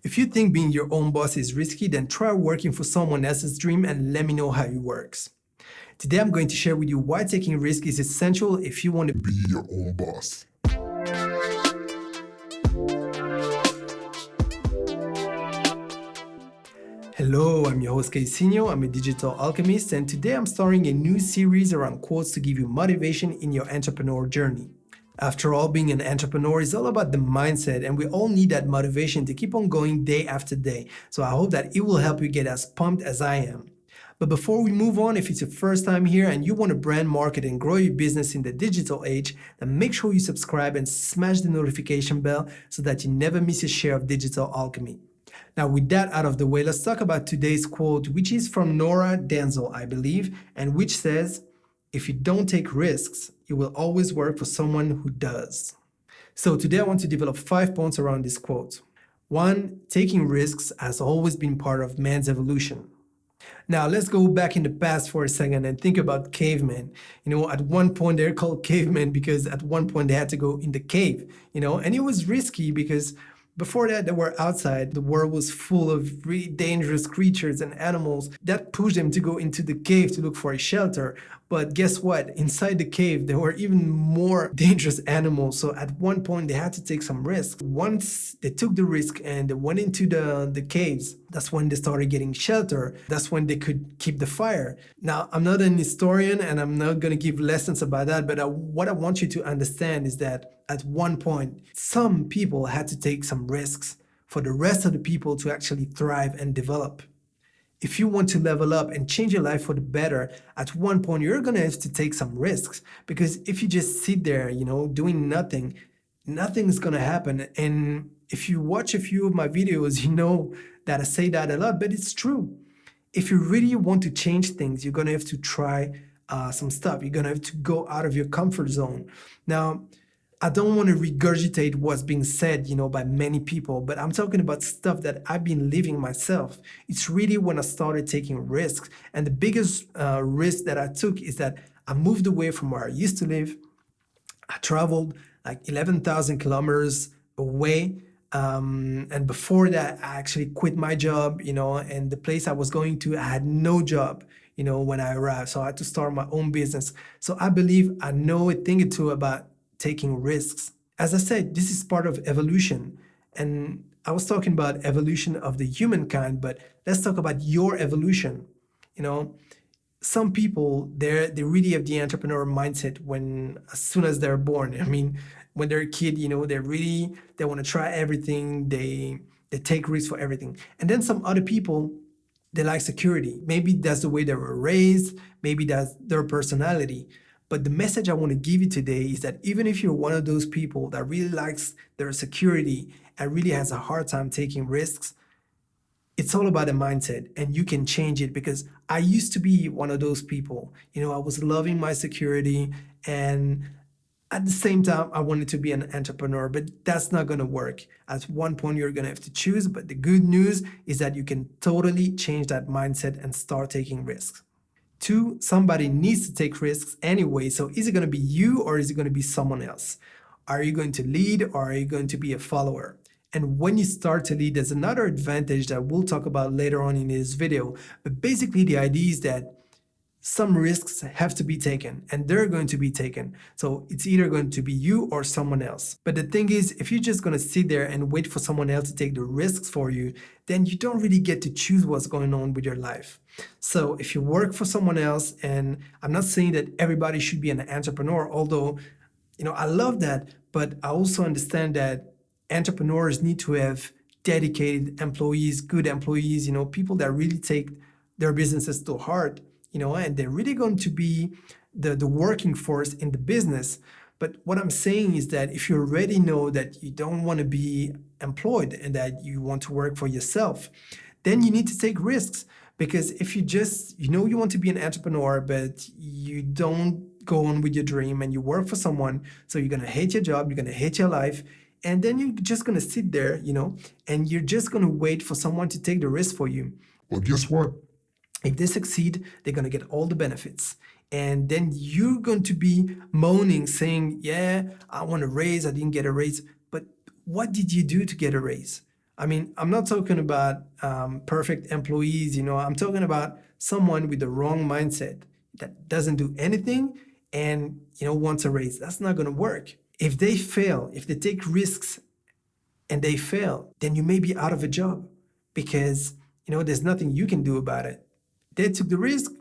If you think being your own boss is risky, then try working for someone else's dream and let me know how it works. Today I'm going to share with you why taking risk is essential if you want to Be your own boss. Hello, I'm your host Casino. I'm a digital alchemist, and today I'm starting a new series around quotes to give you motivation in your entrepreneur journey. After all, being an entrepreneur is all about the mindset, and we all need that motivation to keep on going day after day. So I hope that it will help you get as pumped as I am. But before we move on, if it's your first time here and you want to brand market and grow your business in the digital age, then make sure you subscribe and smash the notification bell so that you never miss a share of digital alchemy. Now, with that out of the way, let's talk about today's quote, which is from Nora Denzel, I believe, and which says, "If you don't take risks, you will always work for someone who does." So today I want to develop 5 points around this quote. 1. Taking risks has always been part of man's evolution. Now, let's go back in the past for a second and think about cavemen. At one point they're called cavemen because at one point they had to go in the cave, and it was risky because before that, they were outside. The world was full of really dangerous creatures and animals that pushed them to go into the cave to look for a shelter. But guess what? Inside the cave, there were even more dangerous animals. So at one point, they had to take some risks. Once they took the risk and they went into the caves, that's when they started getting shelter. That's when they could keep the fire. Now, I'm not an historian and I'm not going to give lessons about that, but what I want you to understand is that at one point, some people had to take some risks for the rest of the people to actually thrive and develop. If you want to level up and change your life for the better, at one point you're going to have to take some risks, because if you just sit there, doing nothing, nothing's going to happen. And if you watch a few of my videos, you know that I say that a lot, but it's true. If you really want to change things, you're going to have to try some stuff. You're going to have to go out of your comfort zone. Now, I don't want to regurgitate what's being said, by many people, but I'm talking about stuff that I've been living myself. It's really when I started taking risks. And the biggest risk that I took is that I moved away from where I used to live. I traveled like 11,000 kilometers away. And before that, I actually quit my job, and the place I was going to, I had no job, when I arrived. So I had to start my own business. So I believe I know a thing or two about taking risks. As I said, this is part of evolution. And I was talking about evolution of the humankind, but let's talk about your evolution. Some people, they really have the entrepreneur mindset as soon as they're born. I mean, when they're a kid, they want to try everything. They take risks for everything. And then some other people, they like security. Maybe that's the way they were raised. Maybe that's their personality. But the message I want to give you today is that even if you're one of those people that really likes their security and really has a hard time taking risks, it's all about a mindset, and you can change it, because I used to be one of those people. I was loving my security, and at the same time, I wanted to be an entrepreneur, but that's not going to work. At one point, you're going to have to choose. But the good news is that you can totally change that mindset and start taking risks. 2, somebody needs to take risks anyway. So is it going to be you or is it going to be someone else? Are you going to lead or are you going to be a follower? And when you start to lead, there's another advantage that we'll talk about later on in this video. But basically, the idea is that some risks have to be taken, and they're going to be taken. So it's either going to be you or someone else. But the thing is, if you're just going to sit there and wait for someone else to take the risks for you, then you don't really get to choose what's going on with your life. So if you work for someone else, and I'm not saying that everybody should be an entrepreneur, although, I love that, but I also understand that entrepreneurs need to have dedicated employees, good employees, people that really take their businesses to heart, and they're really going to be the working force in the business. But what I'm saying is that if you already know that you don't want to be employed and that you want to work for yourself, then you need to take risks. Because if you just, you want to be an entrepreneur, but you don't go on with your dream and you work for someone, so you're going to hate your job, you're going to hate your life, and then you're just going to sit there, and you're just going to wait for someone to take the risk for you. Well, guess what? If they succeed, they're going to get all the benefits. And then you're going to be moaning, saying, yeah, I want a raise, I didn't get a raise. But what did you do to get a raise? I mean, I'm not talking about perfect employees, I'm talking about someone with the wrong mindset that doesn't do anything and, wants a raise. That's not going to work. If they fail, if they take risks and they fail, then you may be out of a job because, there's nothing you can do about it. They took the risk,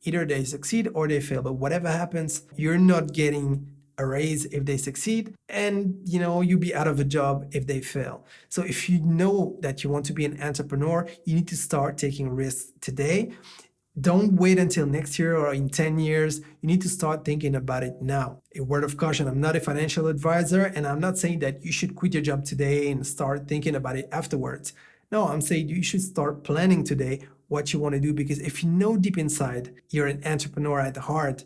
either they succeed or they fail. But whatever happens, you're not getting a raise if they succeed, and you'll be out of a job if they fail. So if you know that you want to be an entrepreneur, you need to start taking risks today. Don't wait until next year or in 10 years. You need to start thinking about it now. A word of caution, I'm not a financial advisor, and I'm not saying that you should quit your job today and start thinking about it afterwards. No, I'm saying you should start planning today what you want to do, because if you know deep inside you're an entrepreneur at heart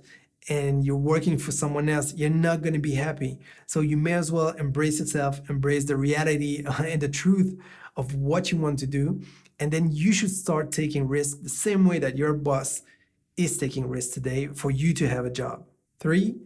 and you're working for someone else, you're not going to be happy. So you may as well embrace yourself, embrace the reality and the truth of what you want to do. And then you should start taking risks the same way that your boss is taking risks today for you to have a job. 3,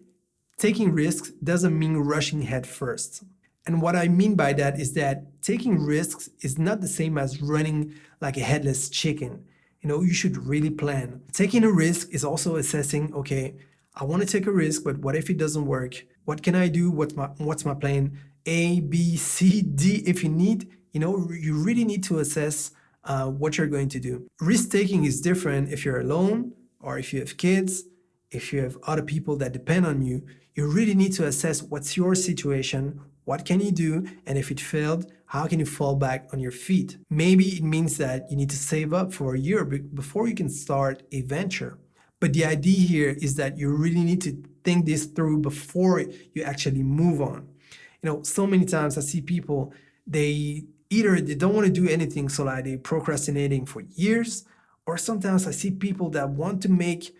taking risks doesn't mean rushing head first. And what I mean by that is that taking risks is not the same as running like a headless chicken. You should really plan. Taking a risk is also assessing, okay, I want to take a risk, but what if it doesn't work? What can I do? What's my plan? A, B, C, D. If you need, you really need to assess what you're going to do. Risk taking is different if you're alone or if you have kids, if you have other people that depend on you. You really need to assess what's your situation, what can you do, and if it failed, how can you fall back on your feet? Maybe it means that you need to save up for a year before you can start a venture. But the idea here is that you really need to think this through before you actually move on. So many times I see people, they don't want to do anything, so like they're procrastinating for years, or sometimes I see people that want to make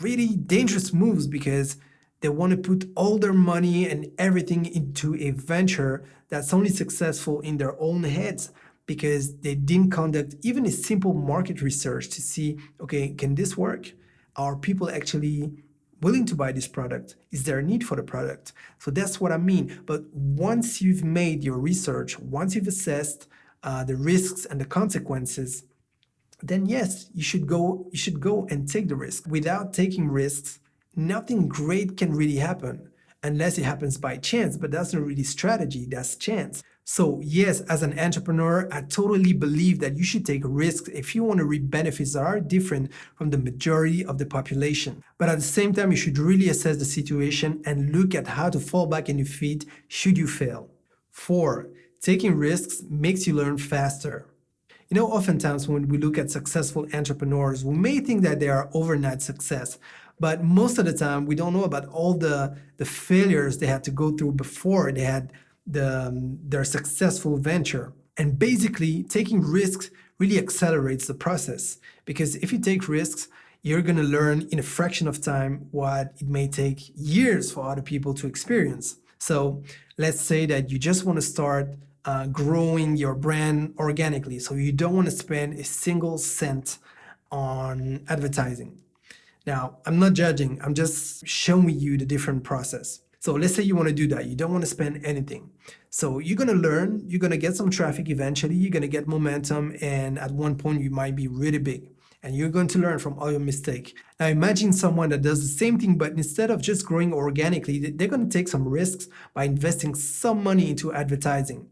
really dangerous moves because they want to put all their money and everything into a venture that's only successful in their own heads because they didn't conduct even a simple market research to see, okay, can this work? Are people actually willing to buy this product? Is there a need for the product? So that's what I mean. But once you've made your research, once you've assessed the risks and the consequences, then yes, you should go and take the risk. Without taking risks, nothing great can really happen unless it happens by chance, but that's not really strategy, that's chance. So yes, as an entrepreneur, I totally believe that you should take risks if you want to reap benefits that are different from the majority of the population. But at the same time, you should really assess the situation and look at how to fall back on your feet should you fail. 4, taking risks makes you learn faster. Oftentimes when we look at successful entrepreneurs, we may think that they are overnight success, but most of the time we don't know about all the failures they had to go through before they had their successful venture. And basically, taking risks really accelerates the process, because if you take risks, you're going to learn in a fraction of time what it may take years for other people to experience. So let's say that you just want to start growing your brand organically. So you don't want to spend a single cent on advertising. Now, I'm not judging, I'm just showing you the different process. So let's say you want to do that. You don't want to spend anything. So you're going to learn, you're going to get some traffic eventually, you're going to get momentum, and at one point you might be really big. And you're going to learn from all your mistakes. Now imagine someone that does the same thing, but instead of just growing organically, they're going to take some risks by investing some money into advertising.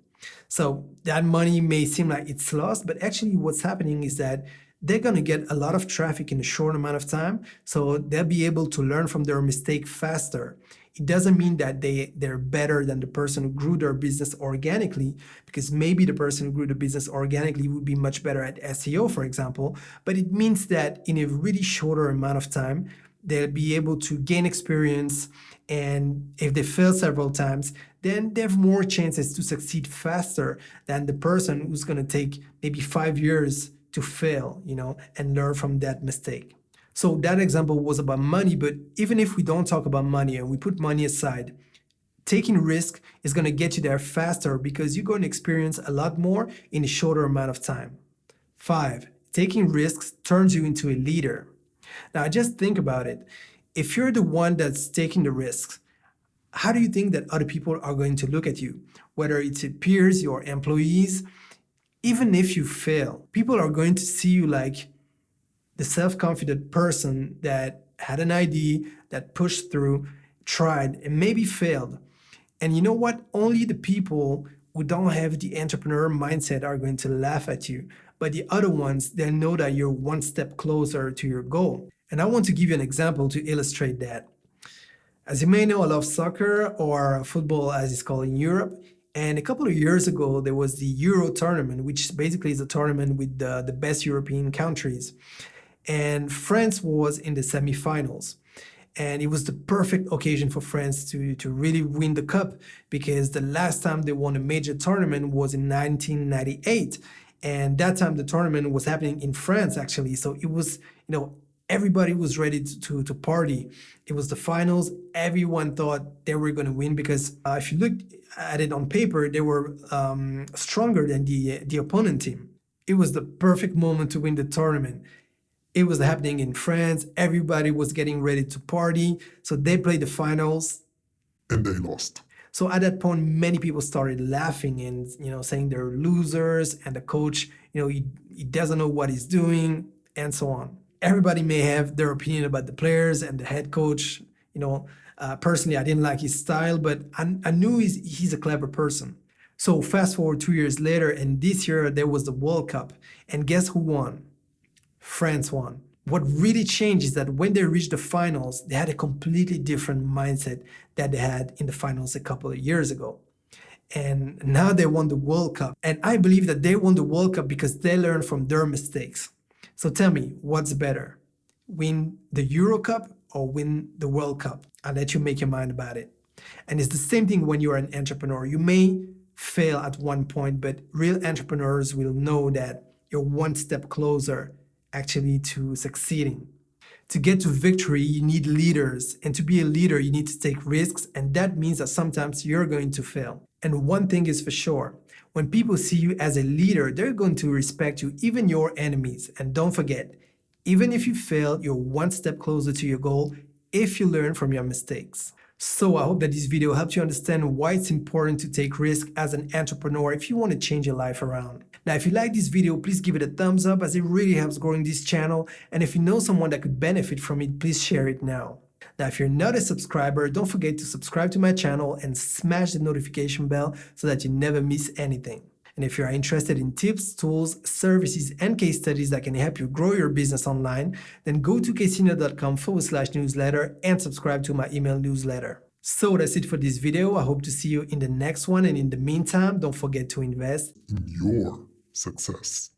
So that money may seem like it's lost, but actually what's happening is that they're going to get a lot of traffic in a short amount of time. So they'll be able to learn from their mistake faster. It doesn't mean that they're better than the person who grew their business organically, because maybe the person who grew the business organically would be much better at SEO, for example. But it means that in a really shorter amount of time, they'll be able to gain experience. And if they fail several times, then they have more chances to succeed faster than the person who's going to take maybe 5 years to fail, and learn from that mistake. So that example was about money, but even if we don't talk about money and we put money aside, taking risk is going to get you there faster because you're going to experience a lot more in a shorter amount of time. 5, taking risks turns you into a leader. Now, just think about it. If you're the one that's taking the risks, how do you think that other people are going to look at you? Whether it's your peers, your employees, even if you fail, people are going to see you like the self-confident person that had an idea, that pushed through, tried, and maybe failed. And you know what? Only the people who don't have the entrepreneur mindset are going to laugh at you. But the other ones, they'll know that you're one step closer to your goal. And I want to give you an example to illustrate that. As you may know, I love soccer, or football as it's called in Europe. And a couple of years ago, there was the Euro tournament, which basically is a tournament with the best European countries. And France was in the semifinals. And it was the perfect occasion for France to really win the cup, because the last time they won a major tournament was in 1998. And that time the tournament was happening in France, actually. So it was, everybody was ready to party. It was the finals. Everyone thought they were going to win because if you look at it on paper, they were stronger than the opponent team. It was the perfect moment to win the tournament. It was happening in France. Everybody was getting ready to party. So they played the finals. And they lost. So at that point, many people started laughing and, saying they're losers, and the coach, he doesn't know what he's doing, and so on. Everybody may have their opinion about the players and the head coach. Personally, I didn't like his style, but I knew he's a clever person. So fast forward 2 years later, and this year there was the World Cup. And guess who won? France won. What really changed is that when they reached the finals, they had a completely different mindset that they had in the finals a couple of years ago. And now they won the World Cup. And I believe that they won the World Cup because they learned from their mistakes. So tell me, what's better? Win the Euro Cup or win the World Cup? I'll let you make your mind about it. And it's the same thing when you're an entrepreneur. You may fail at one point, but real entrepreneurs will know that you're one step closer actually to succeeding. To get to victory, you need leaders. And to be a leader, you need to take risks. And that means that sometimes you're going to fail. And one thing is for sure, when people see you as a leader, they're going to respect you, even your enemies. And don't forget, even if you fail, you're one step closer to your goal if you learn from your mistakes. So I hope that this video helped you understand why it's important to take risks as an entrepreneur if you want to change your life around. Now, if you like this video, please give it a thumbs up, as it really helps growing this channel. And if you know someone that could benefit from it, please share it now. Now, if you're not a subscriber, don't forget to subscribe to my channel and smash the notification bell so that you never miss anything. And if you are interested in tips, tools, services, and case studies that can help you grow your business online, then go to casino.com/newsletter and subscribe to my email newsletter. So that's it for this video. I hope to see you in the next one. And in the meantime, don't forget to invest In your success.